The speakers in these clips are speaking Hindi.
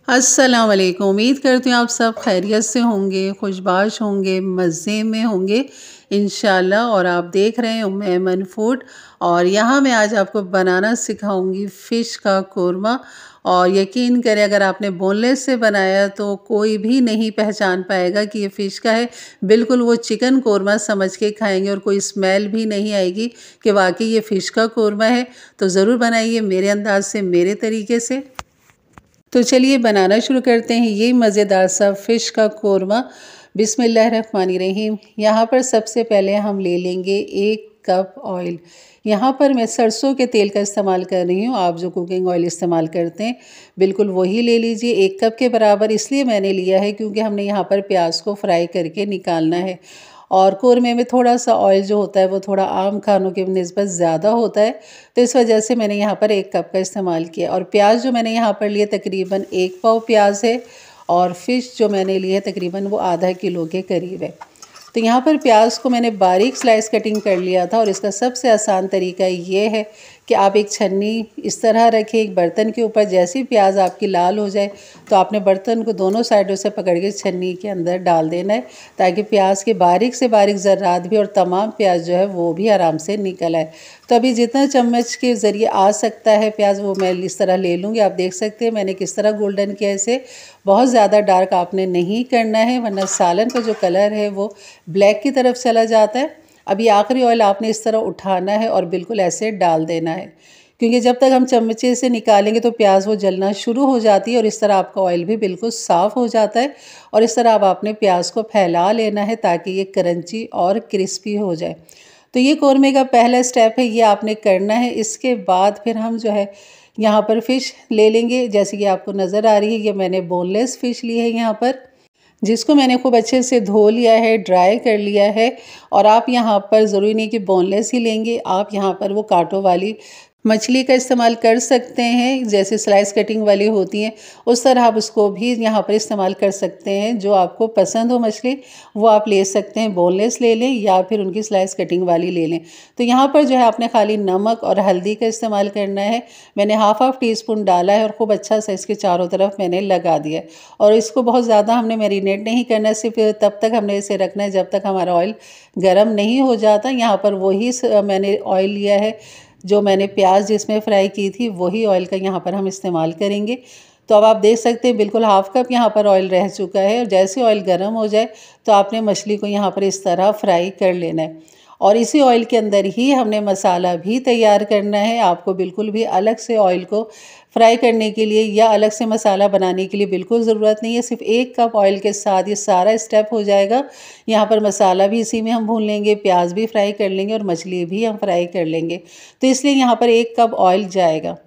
अस्सलाम वालेकुम। उम्मीद करती हूँ आप सब खैरियत से होंगे, खुशबाश होंगे, मज़े में होंगे इंशाल्लाह। और आप देख रहे हैं उम्मे ऐमन फूड। और यहाँ मैं आज आपको बनाना सिखाऊंगी फ़िश का कोरमा। और यकीन करें अगर आपने बोनलेस से बनाया तो कोई भी नहीं पहचान पाएगा कि ये फ़िश का है। बिल्कुल वो चिकन कोरमा समझ के खाएंगे और कोई स्मेल भी नहीं आएगी कि वाकई ये फ़िश का कोरमा है। तो ज़रूर बनाइए मेरे अंदाज से, मेरे तरीके से। तो चलिए बनाना शुरू करते हैं ये मज़ेदार सा फ़िश का कोरमा। बिस्मिल्लाहिर्रहमानिर्रहीम। यहाँ पर सबसे पहले हम ले लेंगे 1 कप ऑयल। यहाँ पर मैं सरसों के तेल का इस्तेमाल कर रही हूँ। आप जो कुकिंग ऑयल इस्तेमाल करते हैं बिल्कुल वही ले लीजिए। 1 कप के बराबर इसलिए मैंने लिया है क्योंकि हमने यहाँ पर प्याज को फ्राई करके निकालना है। और कोरमे में थोड़ा-सा ऑयल जो होता है वो थोड़ा आम खानों की निस्बत ज़्यादा होता है, तो इस वजह से मैंने यहाँ पर 1 कप का इस्तेमाल किया। और प्याज जो मैंने यहाँ पर लिए तकरीबन 1 पाव प्याज है। और फ़िश जो मैंने ली है तकरीबन वो आधा किलो के करीब है। तो यहाँ पर प्याज को मैंने बारीक स्लाइस कटिंग कर लिया था। और इसका सबसे आसान तरीका ये है कि आप एक छन्नी इस तरह रखें एक बर्तन के ऊपर। जैसे ही प्याज आपकी लाल हो जाए तो आपने बर्तन को दोनों साइडों से पकड़ के छन्नी के अंदर डाल देना है, ताकि प्याज के बारीक से बारीक ज़र्रात भी और तमाम प्याज जो है वो भी आराम से निकल आए। तो अभी जितना चम्मच के ज़रिए आ सकता है प्याज वो मैं इस तरह ले लूँगी। आप देख सकते हैं मैंने किस तरह गोल्डन किया इसे। बहुत ज़्यादा डार्क आपने नहीं करना है, वरना सालन का जो कलर है वो ब्लैक की तरफ चला जाता है। अभी आखिरी ऑयल आपने इस तरह उठाना है और बिल्कुल ऐसे डाल देना है, क्योंकि जब तक हम चमचे से निकालेंगे तो प्याज वो जलना शुरू हो जाती है। और इस तरह आपका ऑयल भी बिल्कुल साफ़ हो जाता है। और इस तरह अब आपने प्याज को फैला लेना है ताकि ये क्रंची और क्रिस्पी हो जाए। तो ये कोरमे का पहला स्टेप है, ये आपने करना है। इसके बाद फिर हम जो है यहाँ पर फ़िश ले लेंगे। जैसे कि आपको नज़र आ रही है ये मैंने बोनलेस फ़िश ली है यहाँ पर, जिसको मैंने खूब अच्छे से धो लिया है, ड्राई कर लिया है। और आप यहाँ पर ज़रूरी नहीं कि बोनलेस ही लेंगे, आप यहाँ पर वो कांटों वाली मछली का इस्तेमाल कर सकते हैं। जैसे स्लाइस कटिंग वाली होती हैं उस तरह आप उसको भी यहाँ पर इस्तेमाल कर सकते हैं। जो आपको पसंद हो मछली वो आप ले सकते हैं, बोनलेस ले लें या फिर उनकी स्लाइस कटिंग वाली ले लें। तो यहाँ पर जो है आपने खाली नमक और हल्दी का इस्तेमाल करना है। मैंने हाफ टी स्पून डाला है और खूब अच्छा सा इसके चारों तरफ मैंने लगा दिया है। और इसको बहुत ज़्यादा हमने मैरिनेट नहीं करना, सिर्फ तब तक हमने इसे रखना है जब तक हमारा ऑयल गर्म नहीं हो जाता। यहाँ पर वही मैंने ऑयल लिया है जो मैंने प्याज जिसमें फ्राई की थी, वही ऑयल का यहाँ पर हम इस्तेमाल करेंगे। तो अब आप देख सकते हैं बिल्कुल हाफ कप यहाँ पर ऑयल रह चुका है। और जैसे ऑयल गर्म हो जाए तो आपने मछली को यहाँ पर इस तरह फ्राई कर लेना है। और इसी ऑयल के अंदर ही हमने मसाला भी तैयार करना है। आपको बिल्कुल भी अलग से ऑयल को फ्राई करने के लिए या अलग से मसाला बनाने के लिए बिल्कुल ज़रूरत नहीं है। सिर्फ 1 कप ऑयल के साथ ये सारा स्टेप हो जाएगा। यहाँ पर मसाला भी इसी में हम भून लेंगे, प्याज भी फ्राई कर लेंगे और मछली भी हम फ्राई कर लेंगे। तो इसलिए यहाँ पर 1 कप ऑयल जाएगा।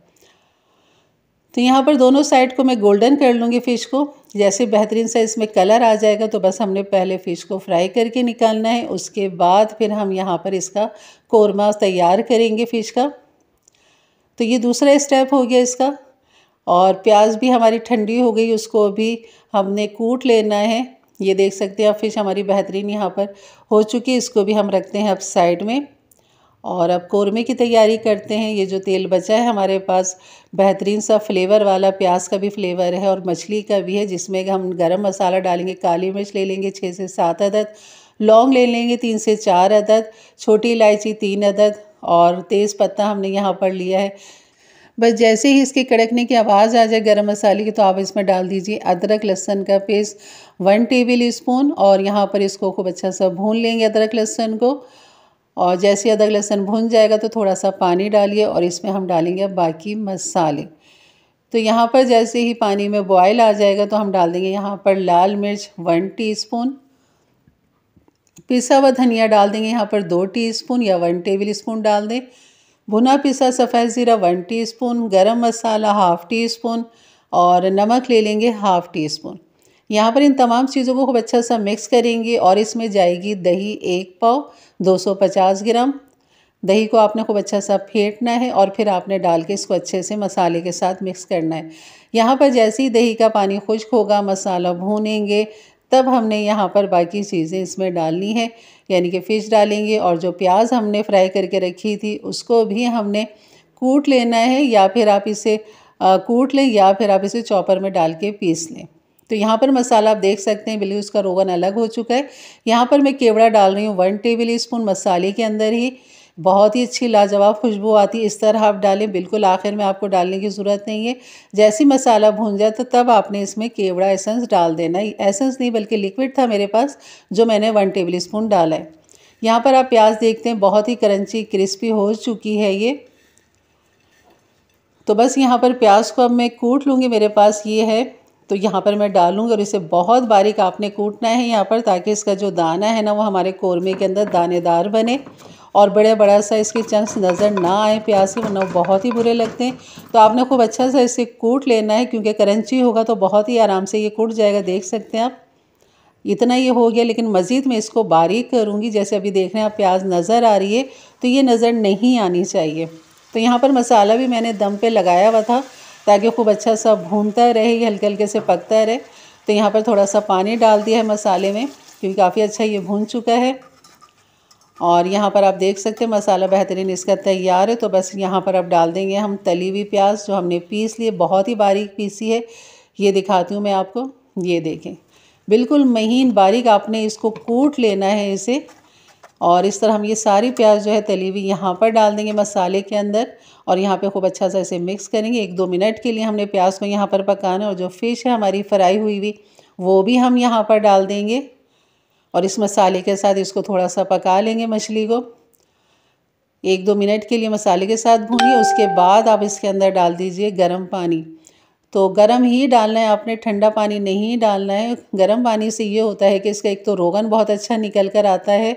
तो यहाँ पर दोनों साइड को मैं गोल्डन कर लूँगी फ़िश को। जैसे बेहतरीन सा इसमें कलर आ जाएगा तो बस हमने पहले फ़िश को फ्राई करके निकालना है। उसके बाद फिर हम यहाँ पर इसका कोरमा तैयार करेंगे फ़िश का। तो ये दूसरा स्टेप हो गया इसका। और प्याज भी हमारी ठंडी हो गई, उसको भी हमने कूट लेना है। ये देख सकते हैं आप फ़िश हमारी बेहतरीन यहाँ पर हो चुकी है। इसको भी हम रखते हैं अब साइड में। और अब कोरमे की तैयारी करते हैं। ये जो तेल बचा है हमारे पास बेहतरीन सा फ्लेवर वाला, प्याज का भी फ्लेवर है और मछली का भी है, जिसमें हम गरम मसाला डालेंगे। काली मिर्च ले लेंगे 6 से 7 अदद, लौंग ले लेंगे 3 से 4 अदद, छोटी इलायची 3 अदद और तेज़ पत्ता हमने यहाँ पर लिया है। बस जैसे ही इसके कड़कने की आवाज़ आ जाए गरम मसाले की तो आप इसमें डाल दीजिए अदरक लहसुन का पेस्ट 1 टेबल स्पून। और यहाँ पर इसको खूब अच्छा सा भून लेंगे अदरक लहसुन को। और जैसे अदरक लहसुन भुन जाएगा तो थोड़ा सा पानी डालिए और इसमें हम डालेंगे बाकी मसाले। तो यहाँ पर जैसे ही पानी में बॉयल आ जाएगा तो हम डाल देंगे यहाँ पर लाल मिर्च 1 टीस्पून, पिसा हुआ धनिया डाल देंगे यहाँ पर 2 टीस्पून या 1 टेबल स्पून डाल दें। भुना पिसा सफ़ेद ज़ीरा 1 टीस्पून, गरम मसाला हाफ़ टी स्पून और नमक ले लेंगे हाफ़ टी स्पून। यहाँ पर इन तमाम चीज़ों को खूब अच्छा सा मिक्स करेंगे। और इसमें जाएगी दही 1 पाव 250 ग्राम। दही को आपने खूब अच्छा सा फेंटना है और फिर आपने डाल के इसको अच्छे से मसाले के साथ मिक्स करना है। यहाँ पर जैसे ही दही का पानी खुश्क होगा, मसाला भूनेंगे, तब हमने यहाँ पर बाकी चीज़ें इसमें डालनी है। यानी कि फ़िश डालेंगे और जो प्याज हमने फ्राई करके रखी थी उसको भी हमने कूट लेना है, या फिर आप इसे कूट लें या फिर आप इसे चॉपर में डाल के पीस लें। तो यहाँ पर मसाला आप देख सकते हैं बिल्कुल उसका रोगन अलग हो चुका है। यहाँ पर मैं केवड़ा डाल रही हूँ 1 टेबल स्पून मसाले के अंदर ही। बहुत ही अच्छी लाजवाब खुशबू आती है। इस तरह आप डालें, बिल्कुल आखिर में आपको डालने की ज़रूरत नहीं है। जैसे मसाला भून जाए तो तब आपने इसमें केवड़ा एसेंस डाल देना। एसेंस नहीं बल्कि लिक्विड था मेरे पास, जो मैंने 1 टेबल स्पून डाला है। यहाँ पर आप प्याज देखते हैं बहुत ही क्रंची क्रिस्पी हो चुकी है ये। तो बस यहाँ पर प्याज को अब मैं कूट लूँगी, मेरे पास ये है तो यहाँ पर मैं डालूँगी। और इसे बहुत बारीक आपने कूटना है यहाँ पर, ताकि इसका जो दाना है ना वो हमारे कौरमे के अंदर दानेदार बने और बड़ा सा इसके चंक्स नज़र ना आए प्याज के, वरना वो बहुत ही बुरे लगते हैं। तो आपने खूब अच्छा सा इसे कूट लेना है, क्योंकि क्रंची होगा तो बहुत ही आराम से ये कूट जाएगा। देख सकते हैं आप, इतना ये हो गया। लेकिन मज़ीद मैं इसको बारीक करूँगी। जैसे अभी देख रहे हैं आप प्याज नज़र आ रही है, तो ये नज़र नहीं आनी चाहिए। तो यहाँ पर मसाला भी मैंने दम पे लगाया हुआ था, ताकि खूब अच्छा सा भूनता रहे, हल्के हल्के से पकता रहे। तो यहाँ पर थोड़ा सा पानी डाल दिया है मसाले में, क्योंकि काफ़ी अच्छा ये भून चुका है। और यहाँ पर आप देख सकते हैं मसाला बेहतरीन इसका तैयार है। तो बस यहाँ पर अब डाल देंगे हम तली हुई प्याज, जो हमने पीस लिए, बहुत ही बारीक पीसी है। ये दिखाती हूँ मैं आपको, ये देखें बिल्कुल महीन बारीक आपने इसको कूट लेना है इसे। और इस तरह हम ये सारी प्याज जो है तली हुई यहाँ पर डाल देंगे मसाले के अंदर। और यहाँ पे खूब अच्छा सा इसे मिक्स करेंगे। 1-2 मिनट के लिए हमने प्याज को यहाँ पर पकाना है। और जो फ़िश है हमारी फ्राई हुई हुई, वो भी हम यहाँ पर डाल देंगे और इस मसाले के साथ इसको थोड़ा सा पका लेंगे। मछली को 1-2 मिनट के लिए मसाले के साथ भूनिए। उसके बाद आप इसके अंदर डाल दीजिए गर्म पानी। तो गर्म ही डालना है आपने, ठंडा पानी नहीं डालना है। गर्म पानी से ये होता है कि इसका एक तो रोगन बहुत अच्छा निकल कर आता है।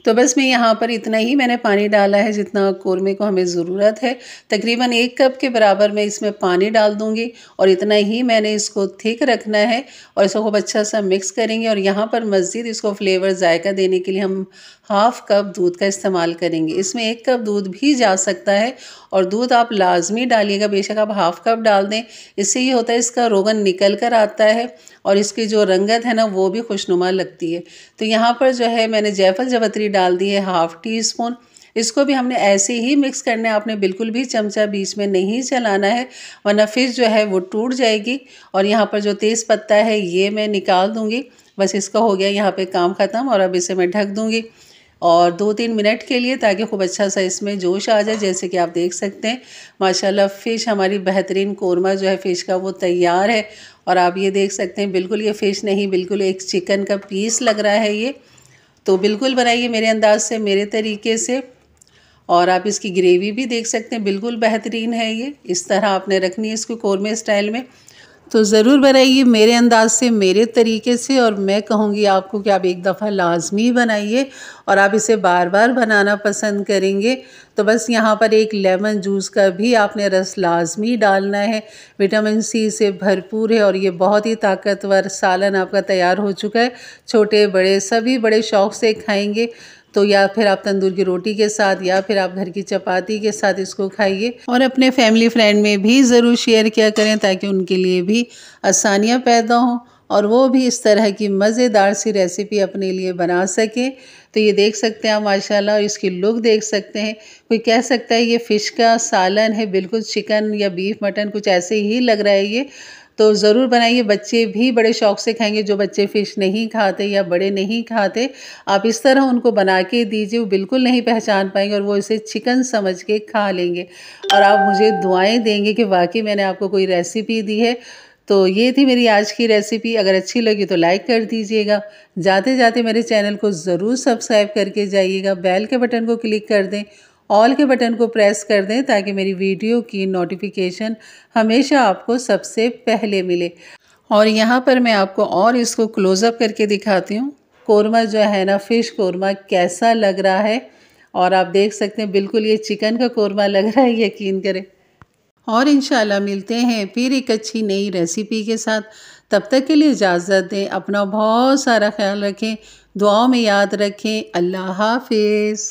तो बस मैं यहाँ पर इतना ही मैंने पानी डाला है जितना कौरमे को हमें ज़रूरत है। तकरीबन 1 कप के बराबर मैं इसमें पानी डाल दूँगी और इतना ही मैंने इसको थिक रखना है। और इसको खूब अच्छा सा मिक्स करेंगे। और यहाँ पर मज़ीद इसको फ्लेवर जायका देने के लिए हम हाफ़ कप दूध का इस्तेमाल करेंगे। इसमें 1 कप दूध भी जा सकता है और दूध आप लाजमी डालिएगा, बेशक आप हाफ़ कप डाल दें। इससे ये होता है इसका रोगन निकल कर आता है और इसकी जो रंगत है ना वो भी खुशनुमा लगती है। तो यहाँ पर जो है मैंने जायफल जावित्री डाल दी है हाफ़ टी स्पून। इसको भी हमने ऐसे ही मिक्स करना है, आपने बिल्कुल भी चमचा बीच में नहीं चलाना है, वरना फिश जो है वो टूट जाएगी। और यहाँ पर जो तेज़ पत्ता है ये मैं निकाल दूँगी। बस इसका हो गया यहाँ पे काम ख़त्म। और अब इसे मैं ढक दूँगी और 2-3 मिनट के लिए, ताकि खूब अच्छा सा इसमें जोश आ जाए। जैसे कि आप देख सकते हैं माशाल्लाह फ़िश हमारी बेहतरीन कौरमा जो है फ़िश का वो तैयार है। और आप ये देख सकते हैं बिल्कुल ये फ़िश नहीं, बिल्कुल एक चिकन का पीस लग रहा है ये। तो बिल्कुल बनाइए मेरे अंदाज से, मेरे तरीके से। और आप इसकी ग्रेवी भी देख सकते हैं बिल्कुल बेहतरीन है ये। इस तरह आपने रखनी है इसको कौरमे स्टाइल में। तो ज़रूर बनाइए मेरे अंदाज से, मेरे तरीके से। और मैं कहूँगी आपको कि आप एक दफ़ा लाजमी बनाइए और आप इसे बार बार बनाना पसंद करेंगे। तो बस यहाँ पर एक लेमन जूस का भी आपने रस लाजमी डालना है। विटामिन सी से भरपूर है और ये बहुत ही ताकतवर सालन आपका तैयार हो चुका है। छोटे बड़े सभी बड़े शौक़ से खाएँगे। तो या फिर आप तंदूर की रोटी के साथ या फिर आप घर की चपाती के साथ इसको खाइए। और अपने फैमिली फ्रेंड में भी ज़रूर शेयर किया करें, ताकि उनके लिए भी आसानियाँ पैदा हों और वो भी इस तरह की मज़ेदार सी रेसिपी अपने लिए बना सकें। तो ये देख सकते हैं आप माशाल्लाह, और इसकी लुक देख सकते हैं। कोई कह सकता है ये फ़िश का सालन है, बिल्कुल चिकन या बीफ मटन कुछ ऐसे ही लग रहा है ये। तो ज़रूर बनाइए, बच्चे भी बड़े शौक़ से खाएंगे। जो बच्चे फ़िश नहीं खाते या बड़े नहीं खाते, आप इस तरह उनको बना के दीजिए, वो बिल्कुल नहीं पहचान पाएंगे और वो इसे चिकन समझ के खा लेंगे। और आप मुझे दुआएं देंगे कि वाकई मैंने आपको कोई रेसिपी दी है। तो ये थी मेरी आज की रेसिपी। अगर अच्छी लगी तो लाइक कर दीजिएगा। जाते जाते मेरे चैनल को ज़रूर सब्सक्राइब करके जाइएगा। बेल के बटन को क्लिक कर दें, ऑल के बटन को प्रेस कर दें, ताकि मेरी वीडियो की नोटिफिकेशन हमेशा आपको सबसे पहले मिले। और यहाँ पर मैं आपको और इसको क्लोज़अप करके दिखाती हूँ। कौरमा जो है ना, फ़िश कौरमा कैसा लग रहा है। और आप देख सकते हैं बिल्कुल ये चिकन का कौरमा लग रहा है, यकीन करें। और इंशाल्लाह मिलते हैं फिर एक अच्छी नई रेसिपी के साथ। तब तक के लिए इजाज़त दें। अपना बहुत सारा ख्याल रखें, दुआओं में याद रखें। अल्लाह हाफ़िज़।